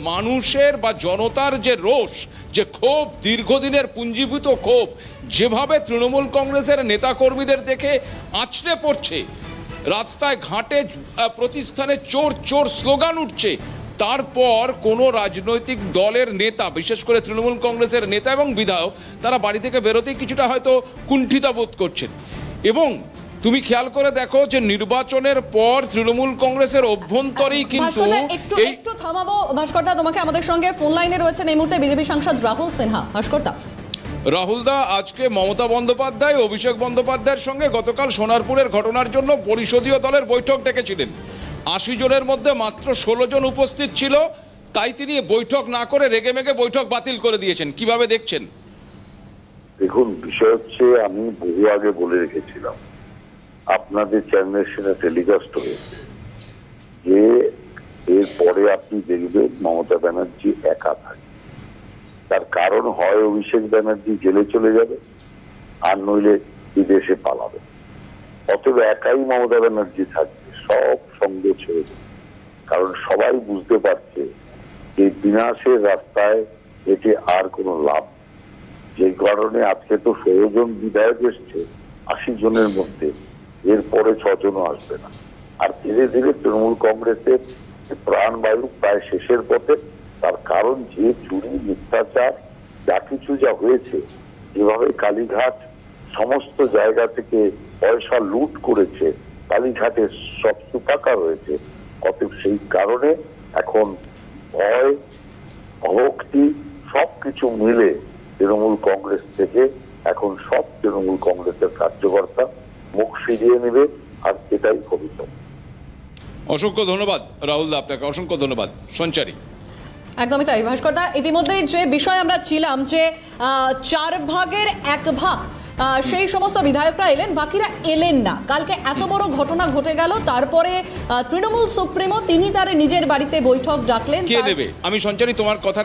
মানুষের বা জনতার যে রোষ, যে ক্ষোভ, দীর্ঘদিনের পুঞ্জীভূত ক্ষোভ যেভাবে তৃণমূল কংগ্রেসের নেতাকর্মীদের দেখে আছড়ে পড়ছে, রাস্তায় ঘাটে প্রতিস্থানে চোর চোর স্লোগান উঠছে, তারপর কোনো রাজনৈতিক দলের নেতা, বিশেষ করে তৃণমূল কংগ্রেসের নেতা এবং বিধায়ক, তারা বাড়ি থেকে বেরোতেই কিছুটা হয়তো কুণ্ঠিত বোধ করছেন। এবং তুমি খেয়াল করে দেখো যে নির্বাচনের পর তৃণমূল কংগ্রেসের অভ্যন্তরেই কিন্তু একটু থামাবো ভাস্করদা, তোমাকে আমাদের সঙ্গে ফোন লাইনে রয়েছেন এই মুহূর্তে বিজেপি সাংসদ রাহুল সিনহা। ভাস্করদা, রাহুলদা, আজকে মমতা বন্দ্যোপাধ্যায় অভিষেক বন্দ্যোপাধ্যায়ের সঙ্গে গতকাল সোনারপুরের ঘটনার জন্য পরিষদীয় দলের বৈঠক ডেকেছিলেন। 80 জনের মধ্যে মাত্র 16 জন উপস্থিত ছিল, তাই তিনি বৈঠক না করে রেগেমেগে বৈঠক বাতিল করে দিয়েছেন। কিভাবে দেখছেন? দেখুন, বিষয় হচ্ছে, আমি বহু আগে বলে রেখেছিলাম, আপনাদের চ্যানেলের সেটা টেলিকাস্ট হয়েছে, যে এরপরে আপনি দেখবেন মমতা ব্যানার্জি একা থাকে। তার কারণ হয় অভিষেক ব্যানার্জি জেলে চলে যাবে, আর নইলে বিদেশে পালাবে। অতএব একাই মমতা ব্যানার্জি থাকবে, সব সঙ্গে ছেড়ে দেবে। কারণ সবাই বুঝতে পারছে যে বিনাশের রাস্তায় এতে আর কোনো লাভ, যে কারণে আজকে তো 16 জন বিধায়ক এসছে 80 জনের মধ্যে, এরপরে 6 জনও আসবে না। আর ধীরে ধীরে তৃণমূল কংগ্রেসের প্রাণবায়ু প্রায় শেষের পথে। তার কারণ যে চুরি, মিথ্যাচার, যা কিছু যা হয়েছে, যেভাবে কালীঘাট সমস্ত জায়গা থেকে পয়সা লুট করেছে, কালীঘাটে সব সুপাকা হয়েছে। অতএব সেই কারণে এখন ভয়, ভক্তি সবকিছু মিলে তৃণমূল কংগ্রেস থেকে এখন সব তৃণমূল কংগ্রেসের কার্যকর্তা মুখ ফিরিয়ে নেবে, আর এটাই ভবিষ্যৎ। অসংখ্য ধন্যবাদ রাহুলদা, আপনাকে অসংখ্য ধন্যবাদ। সঞ্চারী, একদমই তাই ভাস্করদা, ইতিমধ্যেই যে বিষয় আমরা ছিলাম যে 4 ভাগের 1 ভাগ সেই সমস্ত বিধায়করা এলেন, বাকিরা এলেন না। কালকে এত বড় ঘটনা ঘটে গেল, তারপরে তৃণমূল সুপ্রিমো তিনি তার নিজের বাড়িতে বৈঠক ডাকলেন। কে নেবে? আমি সঞ্চারী তোমার কথা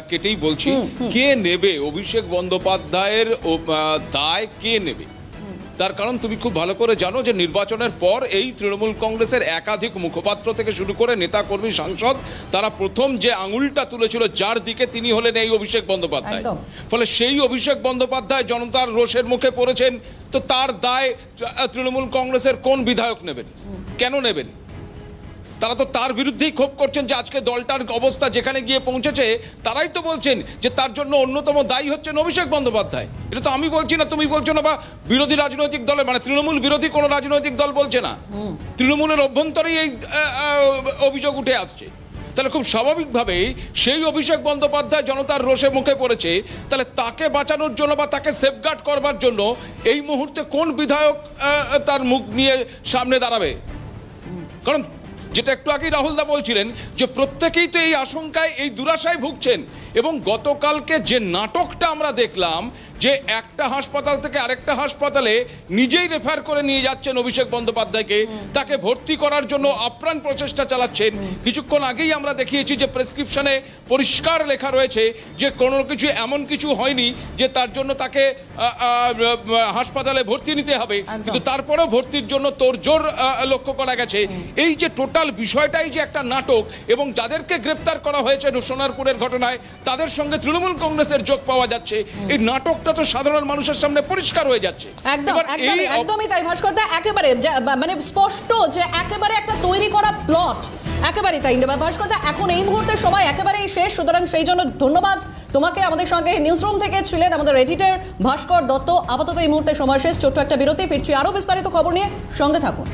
কেটেই বলছি, কে নেবে অভিষেক বন্দ্যোপাধ্যায়ের দায়? কে নেবে? তার কারণ তুমি খুব ভালো করে জানো যে নির্বাচনের পর এই তৃণমূল কংগ্রেসের একাধিক মুখপাত্র থেকে শুরু করে নেতা কর্মী, সাংসদ, তারা প্রথম যে আঙুলটা তুলেছিল যার দিকে, তিনি হলেন এই অভিষেক বন্দ্যোপাধ্যায়। ফলে সেই অভিষেক বন্দ্যোপাধ্যায় জনতার রোষের মুখে পড়েছেন, তো তার দায় তৃণমূল কংগ্রেসের কোন বিধায়ক নেবেন? কেন নেবেন? তারা তো তার বিরুদ্ধেই ক্ষোভ করছেন যে আজকে দলটার অবস্থা যেখানে গিয়ে পৌঁছেছে, তারাই তো বলছেন যে তার জন্য অন্যতম দায়ী হচ্ছেন অভিষেক বন্দ্যোপাধ্যায়। এটা তো আমি বলছি না, তুমি বলছো না, বা বিরোধী রাজনৈতিক দলের, মানে তৃণমূল বিরোধী কোনো রাজনৈতিক দল বলছে না, তৃণমূলের অভ্যন্তরেই এই অভিযোগ উঠে আসছে। তাহলে খুব স্বাভাবিকভাবেই সেই অভিষেক বন্দ্যোপাধ্যায় জনতার রোষে মুখে পড়েছে, তাহলে তাকে বাঁচানোর জন্য বা তাকে সেফগার্ড করবার জন্য এই মুহূর্তে কোন বিধায়ক তার মুখ নিয়ে সামনে দাঁড়াবে? কারণ যেটা একটু আগেই রাহুলদা বলছিলেন যে প্রত্যেকেই তো এই আশঙ্কায়, এই দুরাশায় ভুগছেন। এবং গতকালকে যে নাটকটা আমরা দেখলাম, যে একটা হাসপাতাল থেকে আরেকটা হাসপাতালে নিজেই রেফার করে নিয়ে যাচ্ছেন অভিষেক বন্দ্যোপাধ্যায়কে, তাকে ভর্তি করার জন্য আপ্রাণ প্রচেষ্টা চালাচ্ছেন। কিছুক্ষণ আগেই আমরা দেখিয়েছি যে প্রেসক্রিপশনে পরিষ্কার লেখা রয়েছে যে কোনো কিছু এমন কিছু হয়নি যে তার জন্য তাকে হাসপাতালে ভর্তি নিতে হবে, কিন্তু তারপরেও ভর্তির জন্য তোড়জোড় লক্ষ্য করা গেছে। এই যে টোটাল বিষয়টাই যে একটা নাটক, এবং যাদেরকে গ্রেপ্তার করা হয়েছে সোনারপুরের ঘটনায়, তাদের সঙ্গে তৃণমূল কংগ্রেসের যোগ পাওয়া যাচ্ছে, এই নাটকটা তো সাধারণ মানুষের সামনে পরিষ্কার হয়ে যাচ্ছে। একদমই তাই ভাস্করদা, একেবারে মানে স্পষ্ট যে একেবারে একটা তৈরি করা প্লট, একেবারেই তাই ভাস্করদা। এখন এই মুহূর্তে সময় একেবারেই শেষ, সুতরাং সেই জন্য ধন্যবাদ তোমাকে। আমাদের সঙ্গে নিউজরুম থেকে ছিলেন আমাদের এডিটর ভাস্কর দত্ত। আপাতত এই মুহূর্তে সময় শেষ, ছোট্ট একটা বিরতি, ফিরছি আরো বিস্তারিত খবর নিয়ে, সঙ্গে থাকুন।